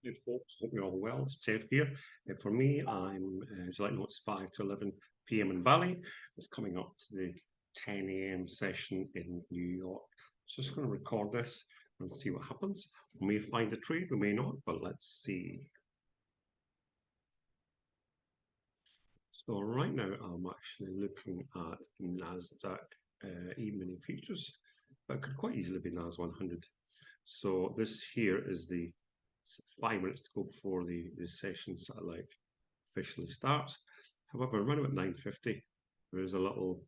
Good folks, hope you're all well. It's Jeff here. For me, I'm, as you like know, it's 5 to 11 p.m. in Bali. It's coming up to the 10 a.m. session in New York. So just going to record this and see what happens. We may find a trade, we may not, but let's see. So right now, I'm actually looking at NASDAQ E-mini futures, but it could quite easily be NAS 100. So this here is the 5 minutes to go before the session sort of like officially starts. However, around about 9:50, there's a little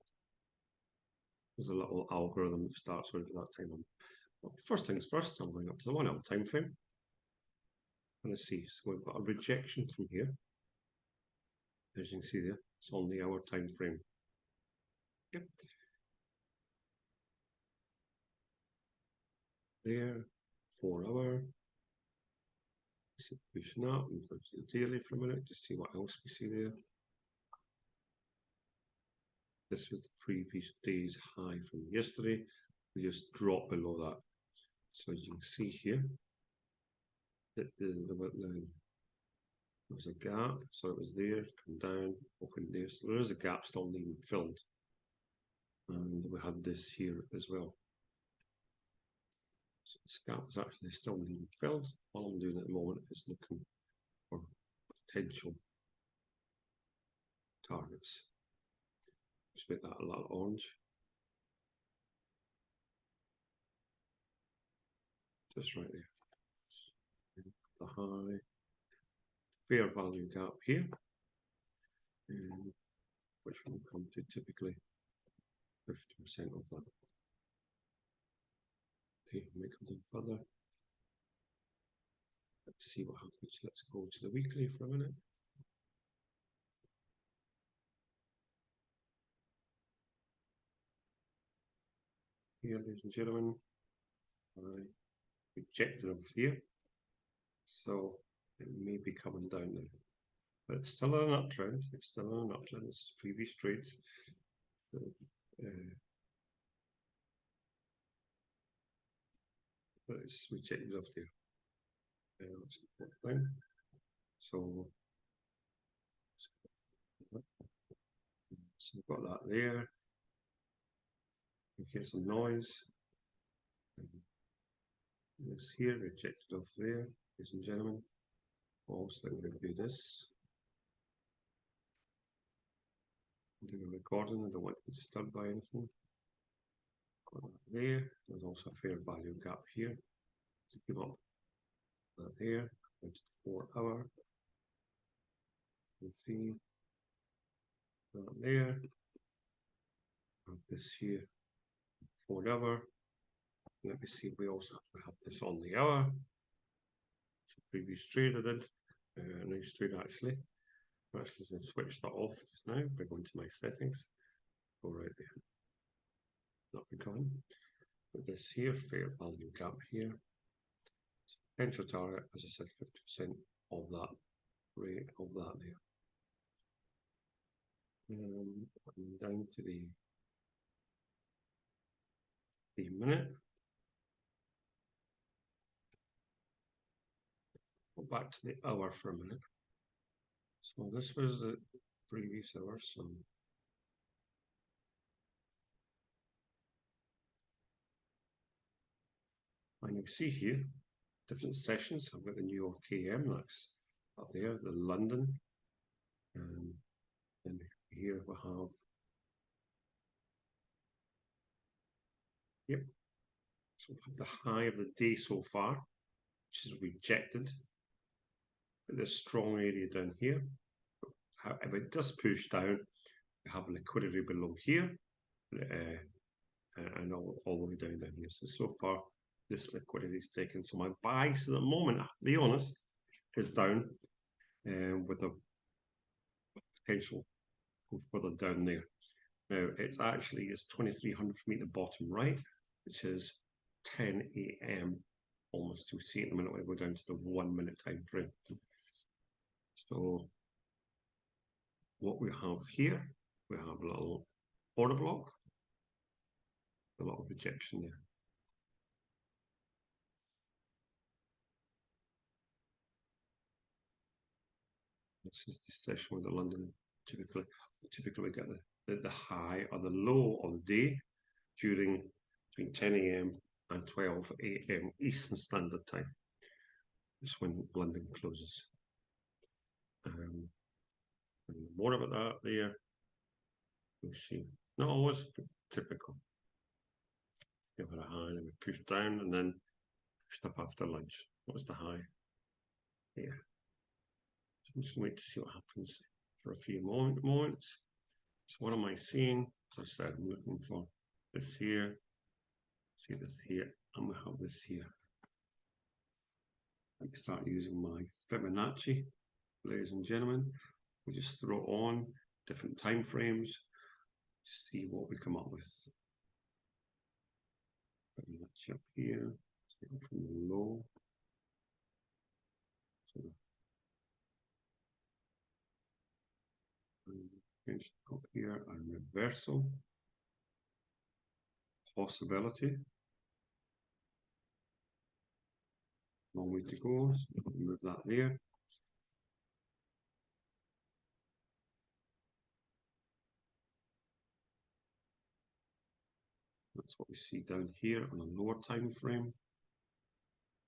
algorithm that starts around that time. Well, first things first, I'm going up to the 1 hour time frame. And let's see, so we've got a rejection from here. As you can see there, it's on the hour time frame. Yep. There, 4 hour. Pushing up and go to the daily for a minute to see what else we see there. This was the previous day's high from yesterday. We just dropped below that. So as you can see here, that there was a gap, so it was there, come down, open there. So there is a gap still needing filled. And we had this here as well. So this gap is actually still needing filled. All I'm doing at the moment is looking for potential targets. Just make that a little orange. Just right there. The high fair value gap here, which will come to typically 50% of that. Okay, make it further. Let's see what happens. Let's go to the weekly for a minute. Here, ladies and gentlemen, I rejected over here, so it may be coming down now. But it's still on an uptrend. It's still on an uptrend. It's previous trades. But it's rejected off there. So we've got that there. We get some noise. This here rejected off there, ladies and gentlemen. Also, I'm going to do this. Do a recording. I don't want to be disturbed by anything. Got that there. There's also a fair value gap here. To give up that there. Go to the 4 hour. You see that there. And this here, 4 hour. Let me see. We also have this on the hour. Previous trade I did. Nice trade actually. I'm actually going to switch that off just now by going to my settings. Go right there. Not becoming. But this here, fair value gap here. So potential target, as I said, 50% of that rate of that there. Down to the minute. Go back to the hour for a minute. So this was the previous hour. So and you can see here different sessions. I've got the New York KM, that's up there, the London, and then here we have, yep, so we have the high of the day so far, which is rejected. But there's strong area down here. If it does push down, we have liquidity below here, and all the way down here. So far, this liquidity is taken. So my bias at the moment, to be honest, is down, with a potential further down there. Now it's 2300 for me at the bottom right, which is 10 a.m. almost to see in a minute when I go down to the 1 minute time frame. So what we have here, we have a little order block, a lot of rejection there. This is the session with the London. Typically we get the high or the low of the day during between 10 a.m. and 12 a.m. Eastern Standard Time. That's when London closes. More about that there. We'll see. Not always, but typical. Give it a high, and we push down, and then pushed up after lunch. What's the high? There. So I'm just wait to see what happens for a few moments. So what am I seeing? As I said, I'm looking for this here, see this here, and we have this here. I can start using my Fibonacci, ladies and gentlemen. We just throw on different time frames to see what we come up with. Fibonacci up here, from the low. So up here and reversal. Possibility. Long way to go, so move that there. That's what we see down here on a lower time frame.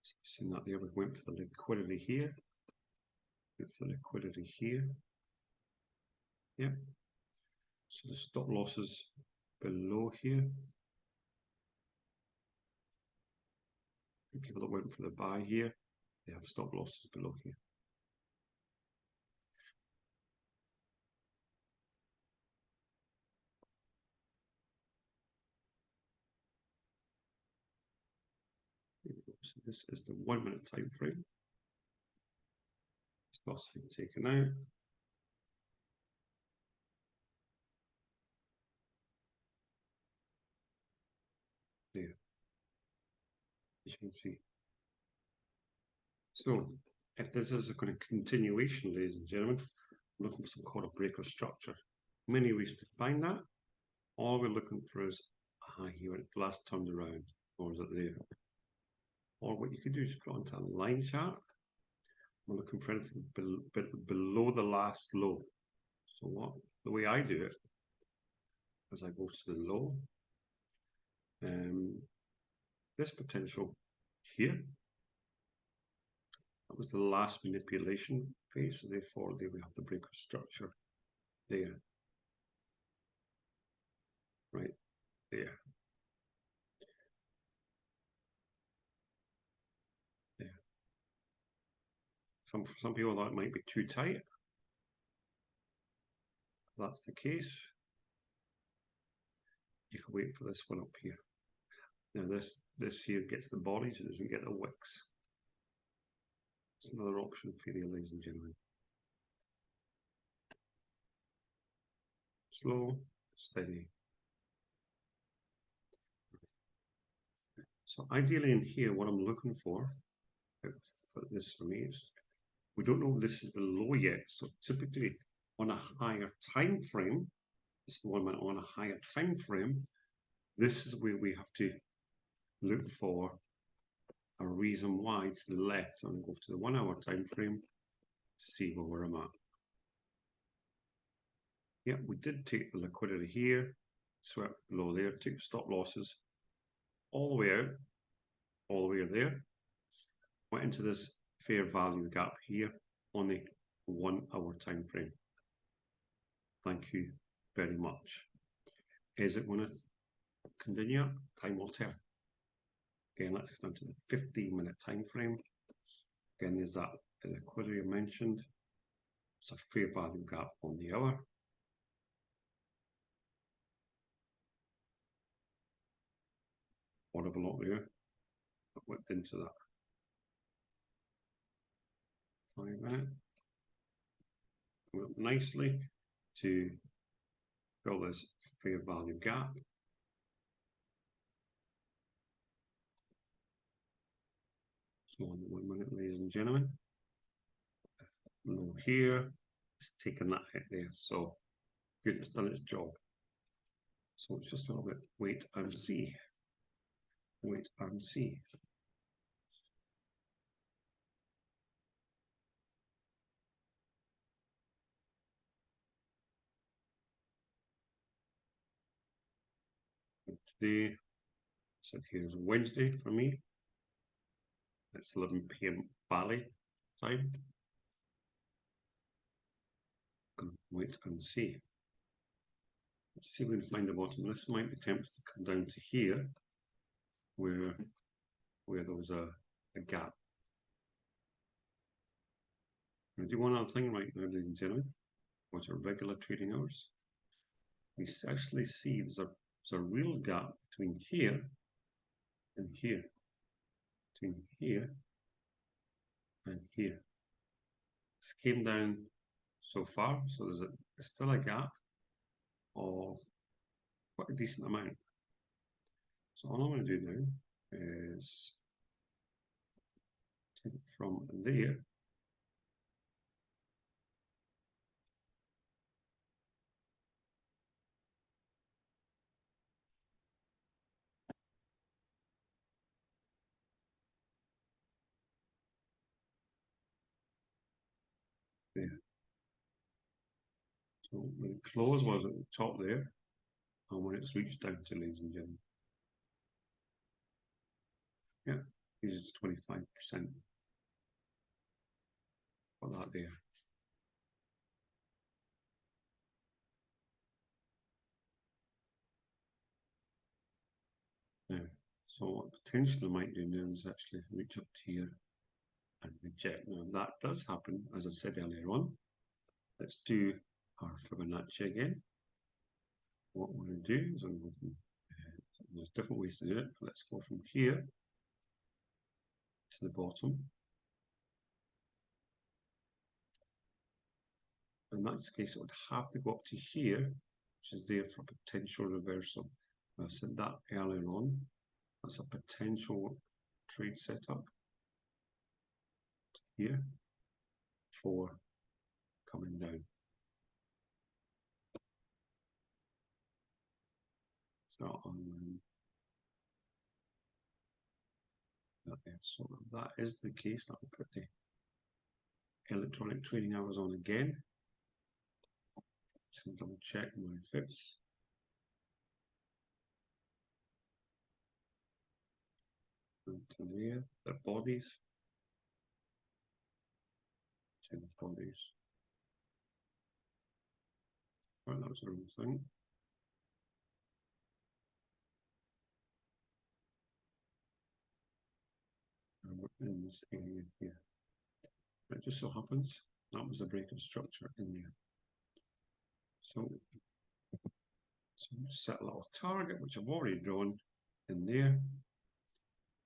So we've seen that there. We went for the liquidity here. Went for the liquidity here. Yeah. So the stop losses below here. The people that went for the buy here, they have stop losses below here. So this is the 1 minute time frame. Stops being taken out. There, as you can see. So if this is a kind of continuation, ladies and gentlemen, I'm looking for some kind of breaker structure. Many ways to find that. All we're looking for is a high here when it last turned around, or is it there? Or what you could do is put onto a line chart. We're looking for anything below the last low. So the way I do it is I go to the low. This potential here, that was the last manipulation phase, so therefore there we have the breaker structure there. Right there. There. For some people that might be too tight. If that's the case, you can wait for this one up here. Now this here gets the bodies, it doesn't get the wicks. It's another option for you, ladies and gentlemen. Slow, steady. So ideally in here, what I'm looking for this for me is, we don't know if this is the low yet. So typically on a higher time frame, this is the one on a higher time frame, this is where we have to look for a reason why to the left and go to the 1 hour time frame to see where I'm at. Yeah, we did take the liquidity here, swept below there, took stop losses all the way out, all the way there, went into this fair value gap here on the 1 hour time frame. Thank you very much. Is it going to continue? Time will tell. Again, let's go down to the 15-minute time frame. Again, there's that liquidity I mentioned. It's a fair value gap on the hour. Audible up there. I went into that 5 minute. Went up nicely to fill this fair value gap. So on the 1 minute, ladies and gentlemen. Low here, it's taken that hit there. So good, it's done its job. So it's just a little bit wait and see. Wait and see. today, so here's Wednesday for me. It's 11 p.m. Bali time. Wait and see. Let's see if we can find the bottom. This might be tempted to come down to here, where there was a gap. I'm going to do one other thing right now, ladies and gentlemen. What's our regular trading hours? We actually see there's a real gap between here and here, between here and here. This came down so far, so there's still a gap of quite a decent amount. So all I'm going to do now is take it from there there. So when the close was at the top there, and when it's reached down to, ladies and gentlemen. Yeah, this is 25% for that there. Now, so what potentially might do now is actually reach up to here and reject. Now, if that does happen, as I said earlier on, let's do our Fibonacci again. What we're going to do is I'm going from, there's different ways to do it, but let's go from here to the bottom. In that case, it would have to go up to here, which is there for potential reversal. I said that earlier on. That's a potential trade setup here for coming down. So so if that is the case, I'll put the electronic trading hours on again. So double check my fix. And to there, the bodies. Check the bodies. Right, that was the wrong thing. And we're in this area here. It just so happens that was the break of structure in there. So set a little target, which I've already drawn in there,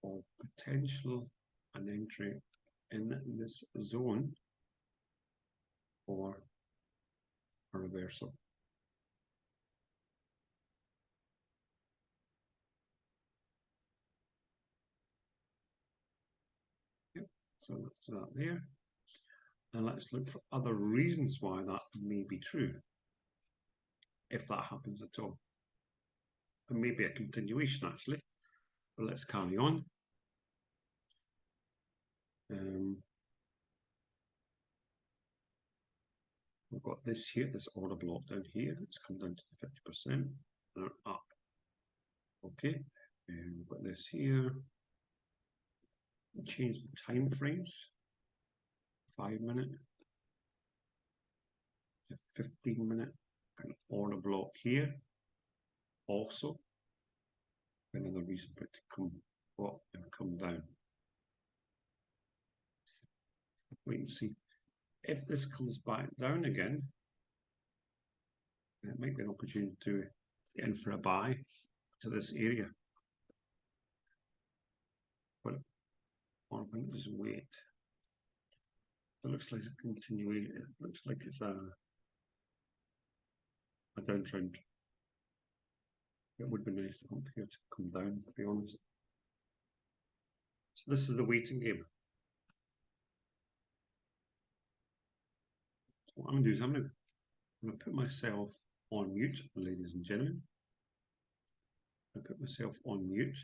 of potential an entry in this zone for a reversal. Yep, so that's that there. And let's look for other reasons why that may be true, if that happens at all. And maybe a continuation actually, but let's carry on. We've got this here, this order block down here. It's come down to the 50% and up. Okay, and we've got this here. Change the time frames. 5 minute to 15 minute. An order block here. Also, another reason for it to come up and come down. Wait and see. If this comes back down again, it might be an opportunity to get in for a buy to this area. But or I might just wait. It looks like a continuation. It looks like it's a downtrend. It would be nice to here to come down, to be honest. So this is the waiting game. So what I'm going to do is I'm going to put myself on mute, ladies and gentlemen. I put myself on mute.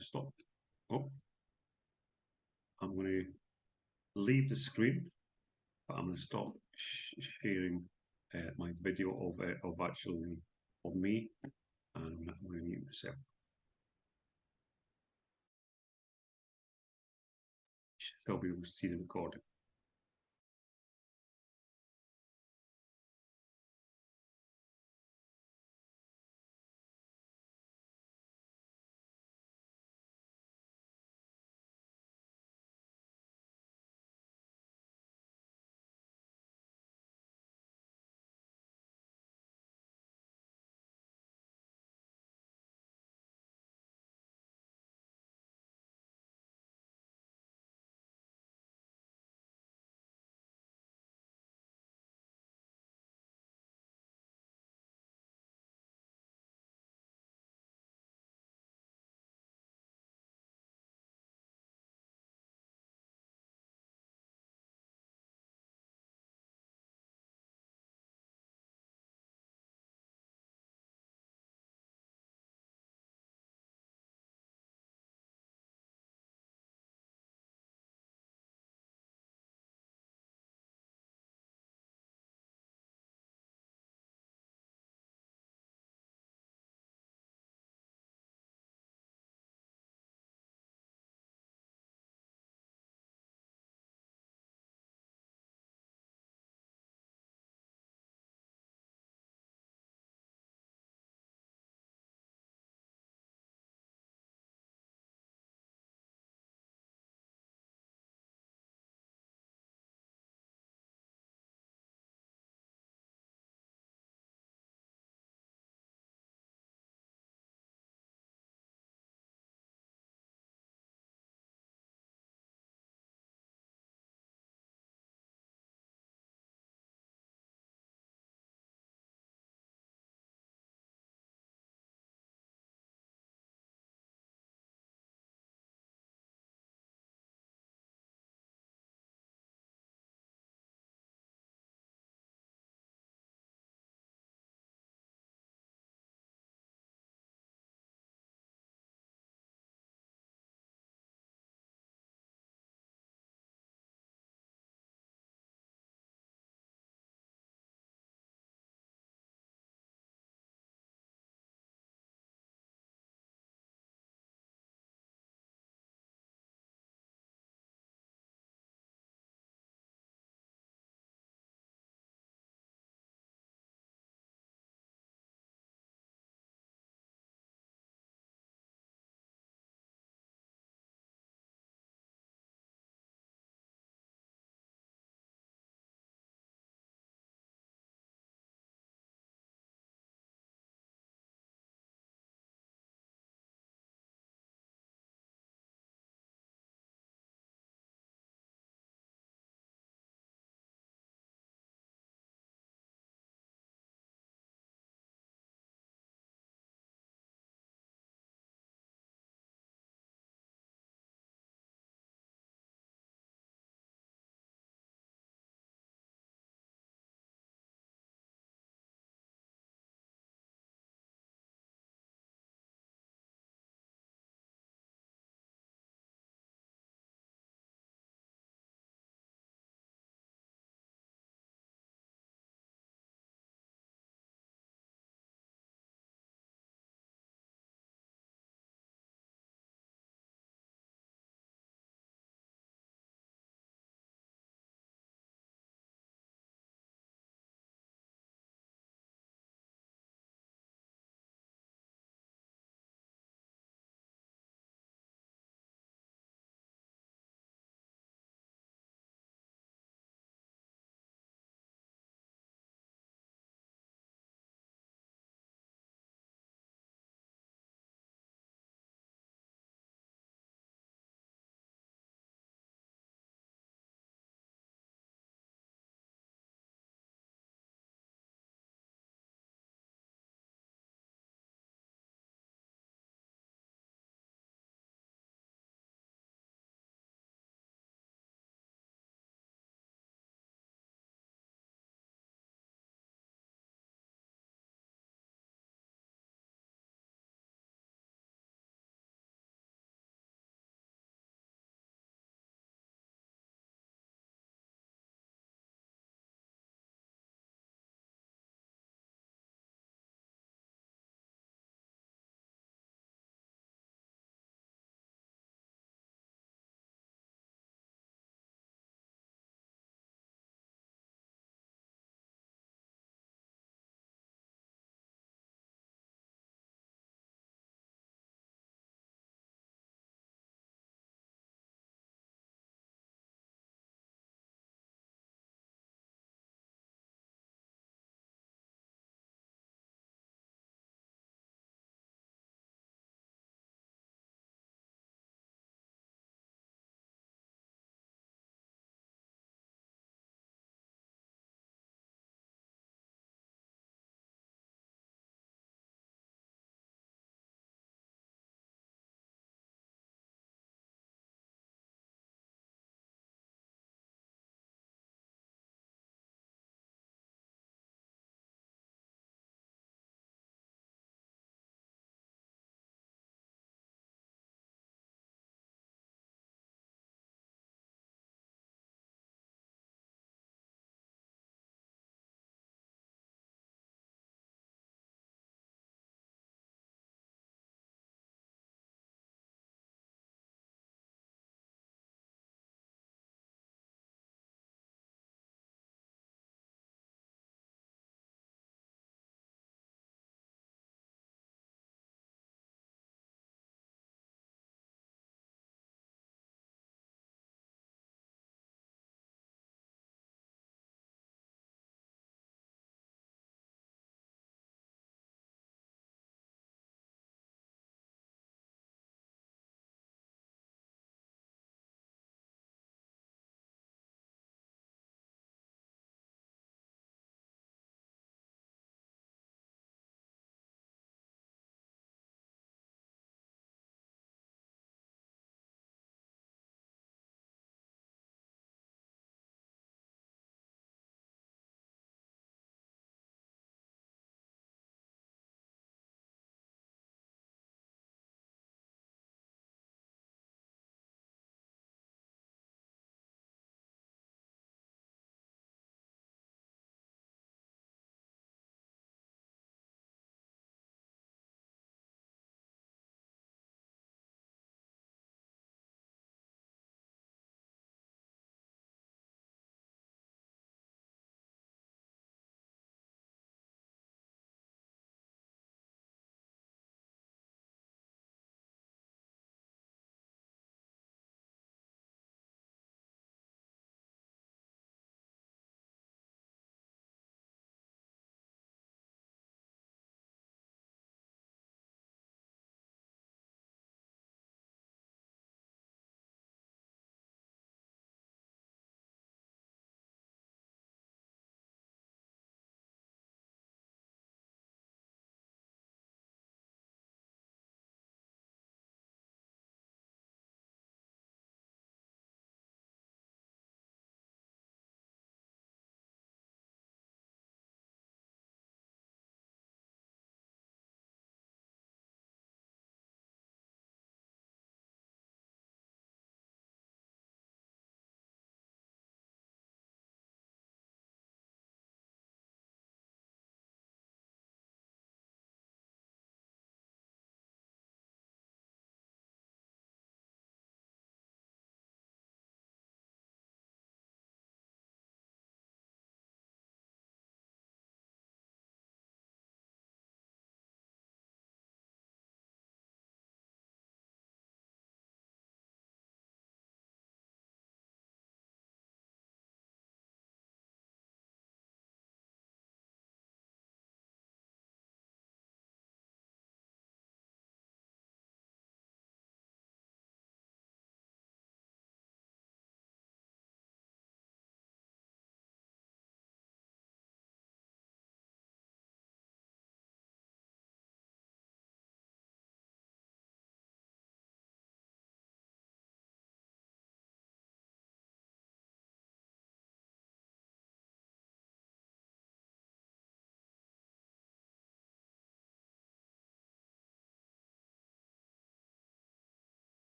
Stop. Oh, I'm going to leave the screen, but I'm going to stop sharing my video of actually of me, and I'm going to mute myself. You should still be able to see the recording.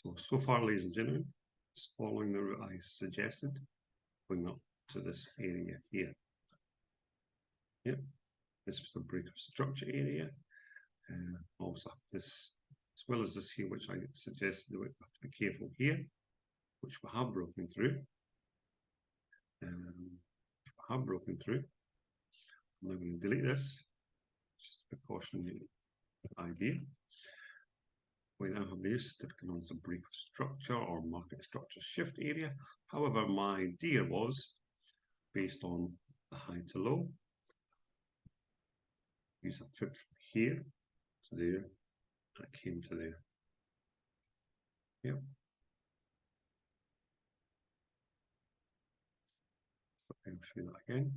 So far, ladies and gentlemen, it's following the route I suggested, going up to this area here. Yep, this was the break of structure area. Also this, as well as this here, which I suggested that we have to be careful here, which we have broken through. I'm now going to delete this, just a precautionary idea. We now have this typically known as a break of structure or market structure shift area. However, my idea was based on the high to low. Use a fit from here to there, and it came to there. Yep. I'll show that again.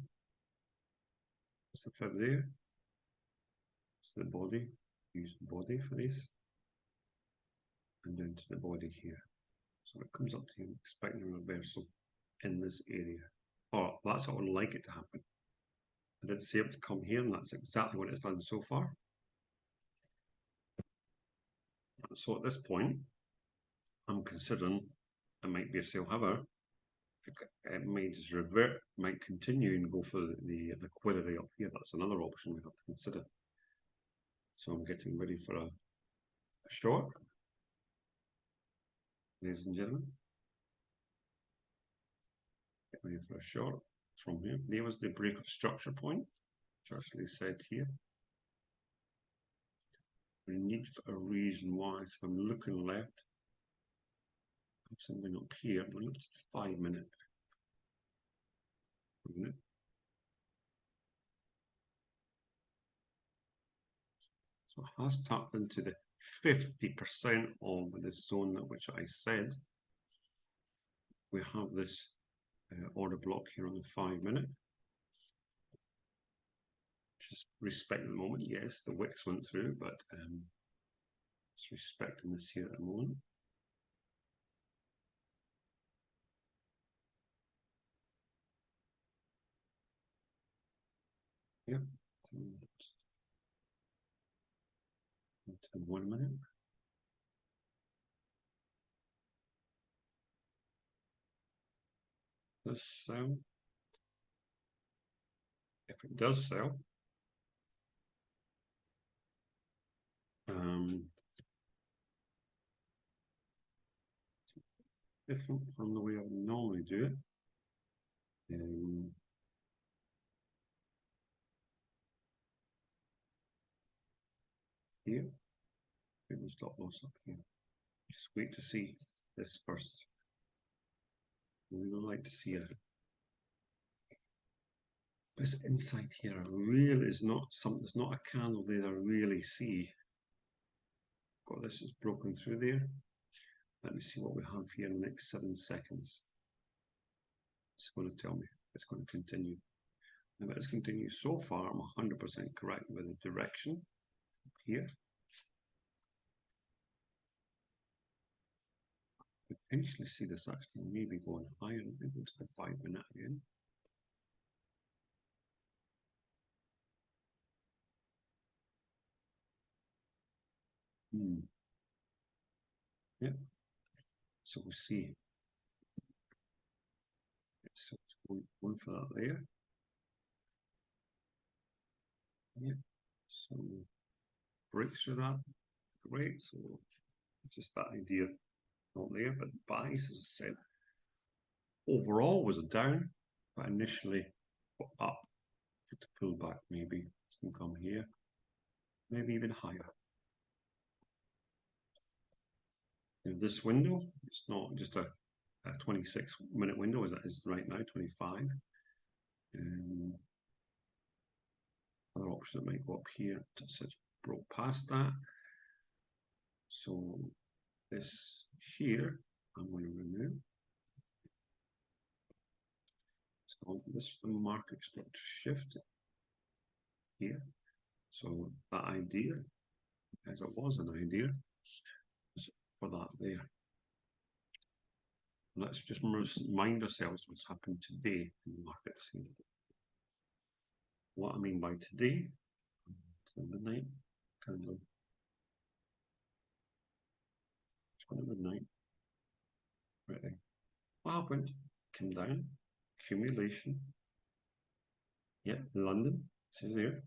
It's the fit there. It's the body. Use the body for this. And down to the body here. So it comes up to expecting a reversal in this area. Or that's how I would like it to happen. I did say it to come here, and that's exactly what it's done so far. So at this point, I'm considering it might be a sale. However, it may just revert, might continue and go for the liquidity up here. That's another option we have to consider. So I'm getting ready for a short, ladies and gentlemen. Get ready for a short from here. There was the break of structure point, which actually said here. We need a reason why. So I'm looking left. Something up here. I'm looking at 5 minute. So it has tapped into the 50% of the zone which I said. We have this order block here on the 5 minute. Just respect the moment. Yes, the wicks went through, but it's respecting this here at the moment. Yep. To 1 minute. This sell. If it does sell, different from the way I would normally do it. Here, put the stop loss up here. Just wait to see this first. We would like to see this inside here. Really is not something. There's not a candle there I really see. Got this is broken through there. Let me see what we have here in the next 7 seconds. It's going to tell me it's going to continue. Now, if it's continued so far, I'm 100% correct with the direction here. Potentially see this actually maybe going higher, maybe into the 5 minute again. Yep. So we'll see. So it's going for that there. Yep. So breaks through that. Great. So just that idea not there, but buys, as I said, overall was a down, but initially up to pull back, maybe some come here, maybe even higher. In this window, it's not just a 26 minute window as it is right now, 25. Other option that might go up here to such broke past that. So this here, I'm going to remove. So this is the market structure shift here. So that idea, as it was an idea, is for that there. Let's just remind ourselves what's happened today in the market scene. What I mean by today, it's the midnight candle. number 9. Right there. What happened? Came down. Accumulation. Yeah, London. This is there.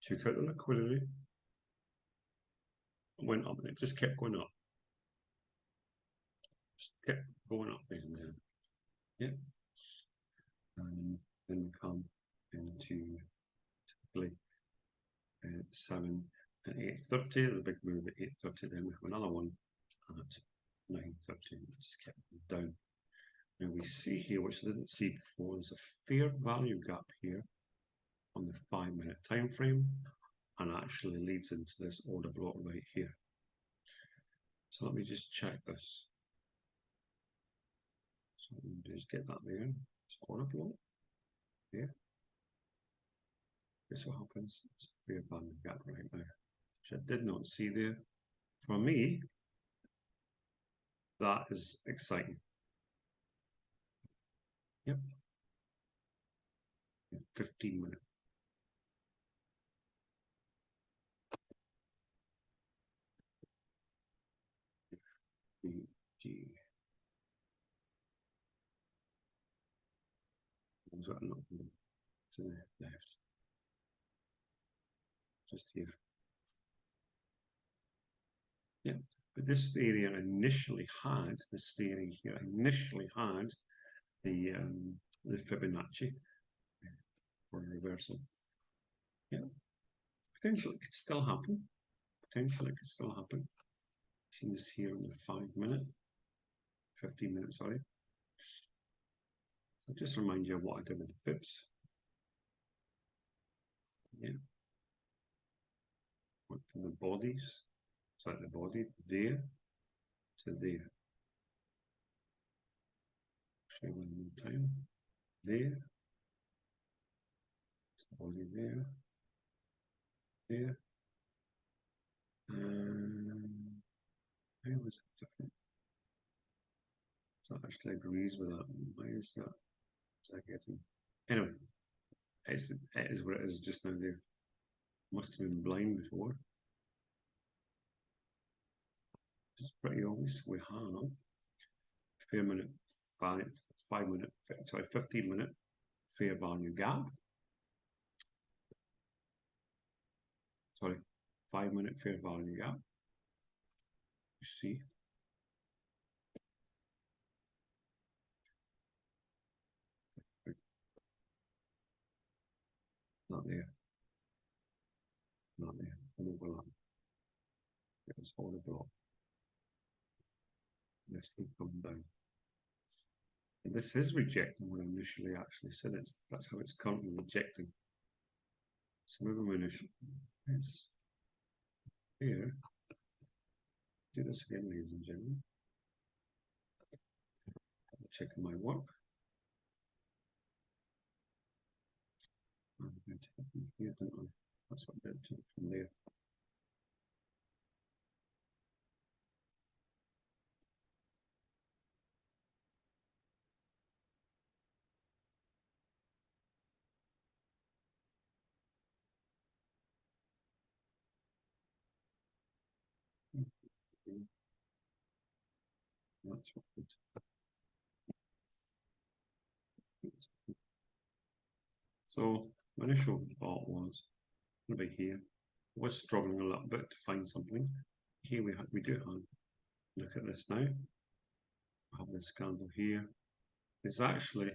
Took out the liquidity. Went up and it just kept going up. Just kept going up and then. Yeah. And then we come into typically 7 and 8:30, the big move at 8:30, then we have another one at 9:30, just kept down. Now we see here, which I didn't see before, there's a fair value gap here on the 5-minute time frame, and actually leads into this order block right here. So let me just check this. So let me just get that there. It's order block. Yeah. Guess what happens? It's a fair value gap right now, which I did not see there. For me, that is exciting. Yep. 15 minutes. G. Was that not to the left? Just here. Yeah, but this area initially had, this area here initially had the Fibonacci for a reversal. Yeah, potentially it could still happen. Potentially it could still happen. Seen this here in the 5-minute, 15 minutes, sorry. I'll just remind you of what I did with the fibs. Yeah. Went from the bodies, so the body there to there. Show one more time. There. Body there. There. How was it different? So it actually agrees with that. Why is that? Is that getting? Anyway, it is what it is just now there. Must have been blind before. It's pretty obvious. We have fair minute, 5-minute, sorry, 15-minute fair value gap. Sorry, 5-minute fair value gap. You see. Not there. Not there. An overlap. It was order block. This will come down. And this is rejecting what I initially actually said. That's how it's currently rejecting. So maybe we initially it's here. Do this again, ladies and gentlemen. Checking my work. I'm going to hit here, don't I? That's what I did from there. That's what it is. So my initial thought was going to be here. I was struggling a little bit to find something. Here we do have, look at this now. I have this candle here. It's actually,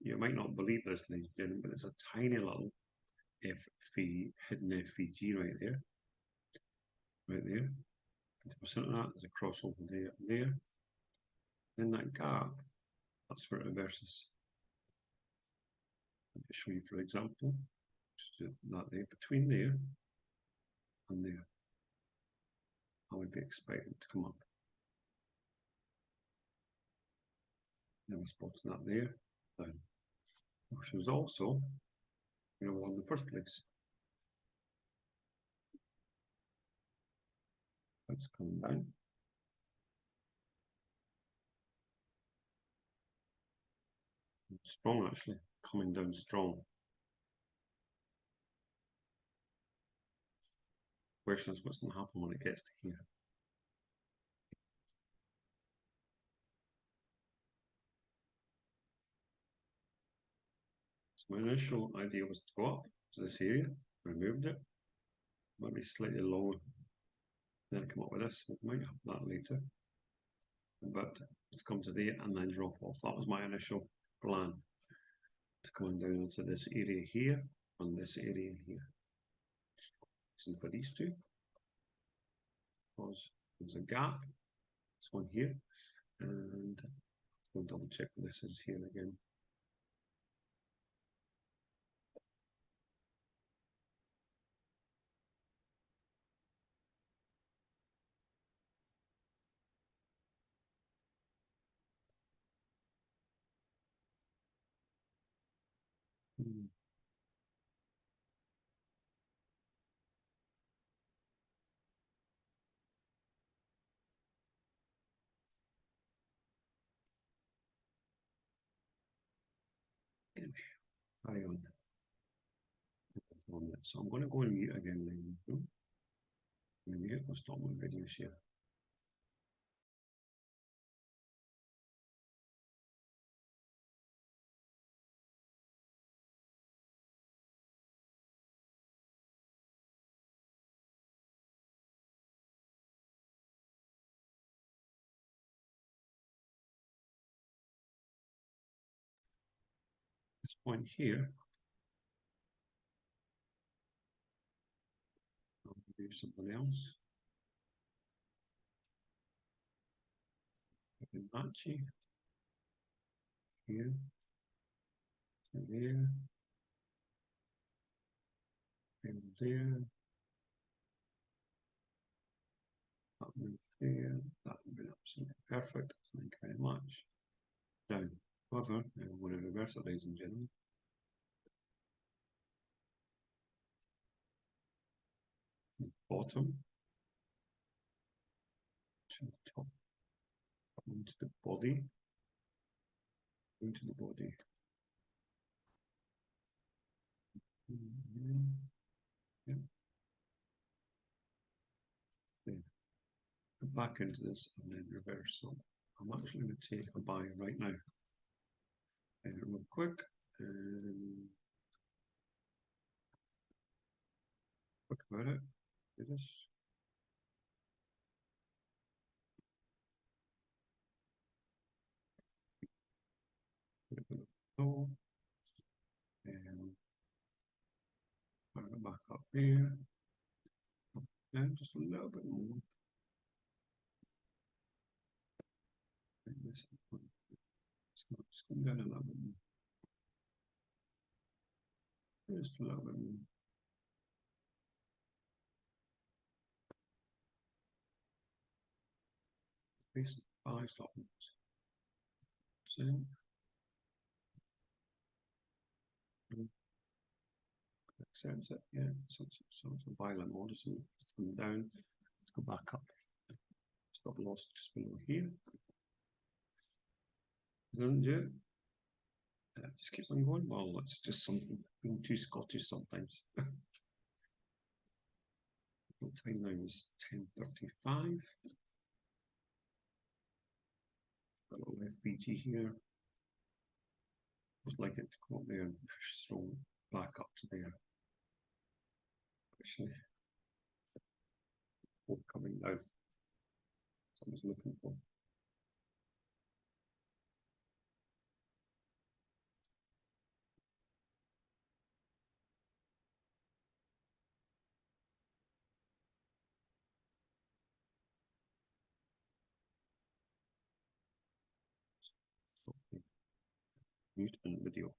you might not believe this, ladies and gentlemen, but it's a tiny little hidden FVG right there. Right there. 50% of that is a crossover there. There. Then that gap, that's where it reverses. I'll show you, for example, that there, between there and there. I would be expecting to come up. Then we're spotting that there, down. Which was also, in the first place. That's coming down. Strong, actually, coming down strong. Question is, what's going to happen when it gets to here? My initial idea was to go up to this area, removed it, maybe slightly lower, then come up with this. We might have that later, but it's come today and then drop off. That was my initial plan, to come down into this area here and this area here. So for these two, because there's a gap, this one here, and we'll double check this is here again. Anyway, carry on. So I'm going to go and mute again. Mute. I'll stop my videos here. This point here, I'll do something else. Fibonacci here, to there, and there, that move there, that would be absolutely perfect. Thank you very much. Down. However, I'm going to reverse it, ladies and gentlemen. Bottom to the top, into the body, into the body. Yeah. Then go back into this and then reverse. So I'm actually going to take a buy right now. And real quick, quick about it. Do this. Go and bring it back up here. And just a little bit more. This just come down a little bit more. Just a little bit more. Basic 5 stop loss. Same. Accepts it, yeah. So it's a violent order, so it's come down, let's go back up. Stop loss just below here. Doesn't do it. Just keeps on going. Well, it's just something being too Scottish sometimes. Time now is 10:35. Got a little FBG here. Would like it to come up there and push strong back up to there. Actually, coming down. Someone's looking for. Mute and video.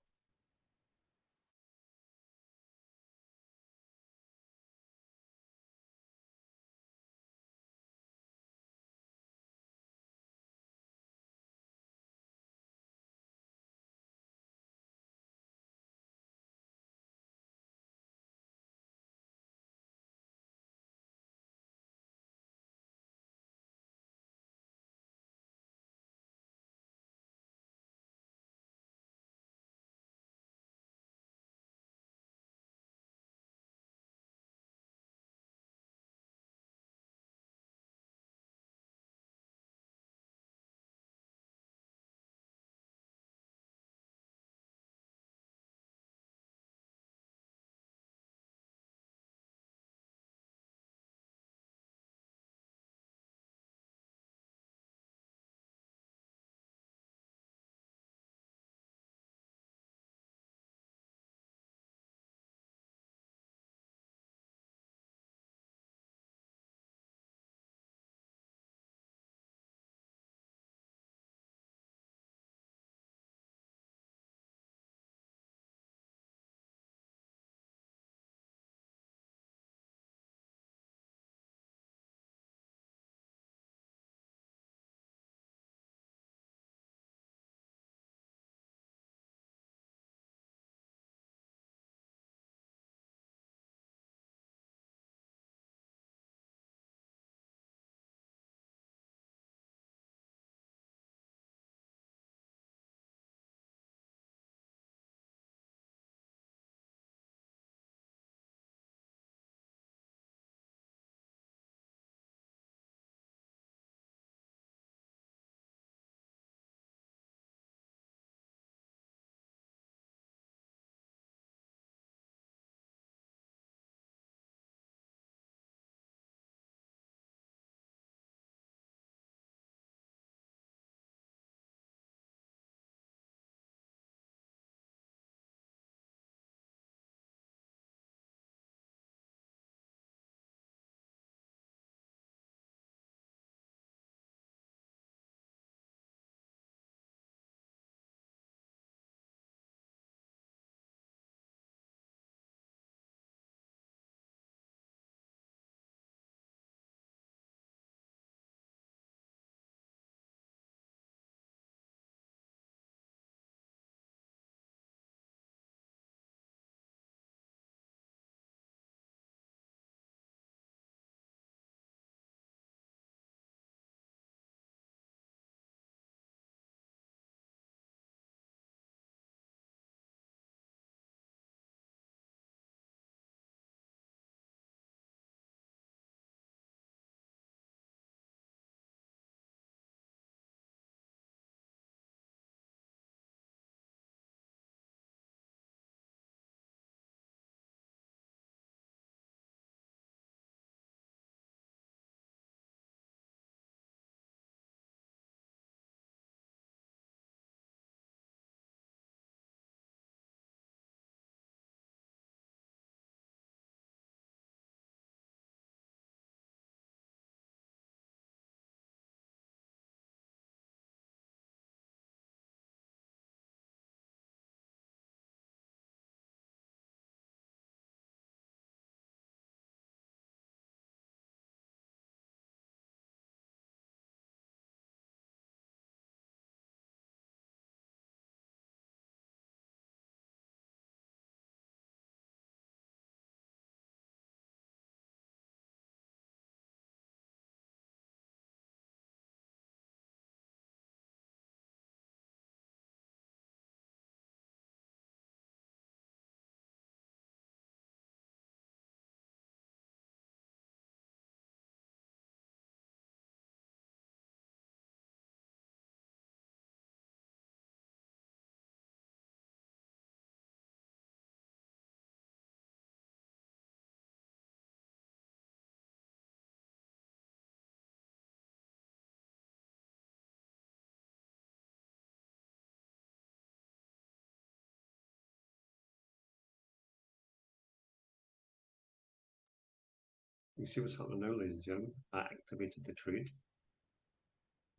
You see what's happening now, ladies and gentlemen? I activated the trade.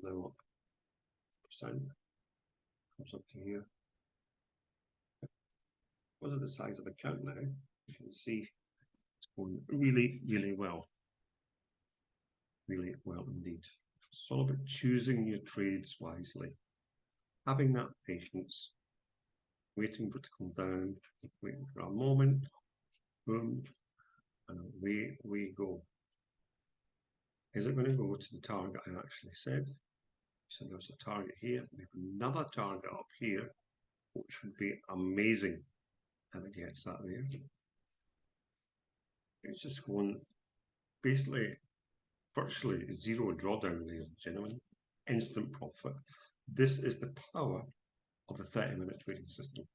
Now up percent comes up to here. Because of the size of the account now, you can see it's going really, really well. Really well indeed. It's all about choosing your trades wisely. Having that patience, waiting for it to come down, waiting for a moment, boom, and away we go. Is it going to go to the target I actually said? So there's a target here, we have another target up here, which would be amazing if it gets that there. It's just going basically virtually zero drawdown, ladies and gentlemen, instant profit. This is the power of the 30-minute trading system.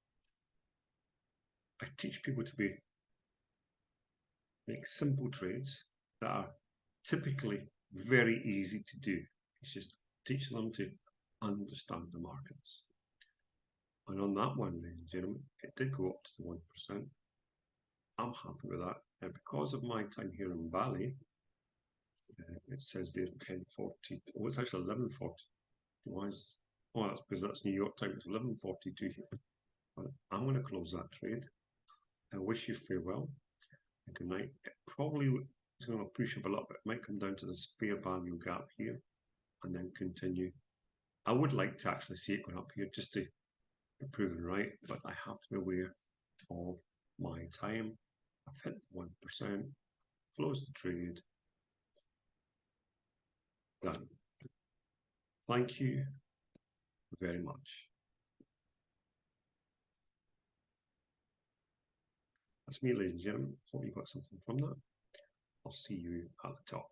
I teach people to make simple trades that are typically very easy to do. It's just teaching them to understand the markets. And on that one, ladies and gentlemen, it did go up to the 1%. I'm happy with that. And because of my time here in Bali, it says there 10:40. Oh, it's actually 11:40. Why is? Oh, that's because that's New York time. It's 11:42 here. But I'm going to close that trade. I wish you farewell and good night. It probably is going to push up a little bit. It might come down to this fair value gap here and then continue. I would like to actually see it going up here just to be proven right, but I have to be aware of my time. I've hit 1%, close the trade, done. Thank you very much. That's me, ladies and gentlemen. Hope you got something from that. I'll see you at the top.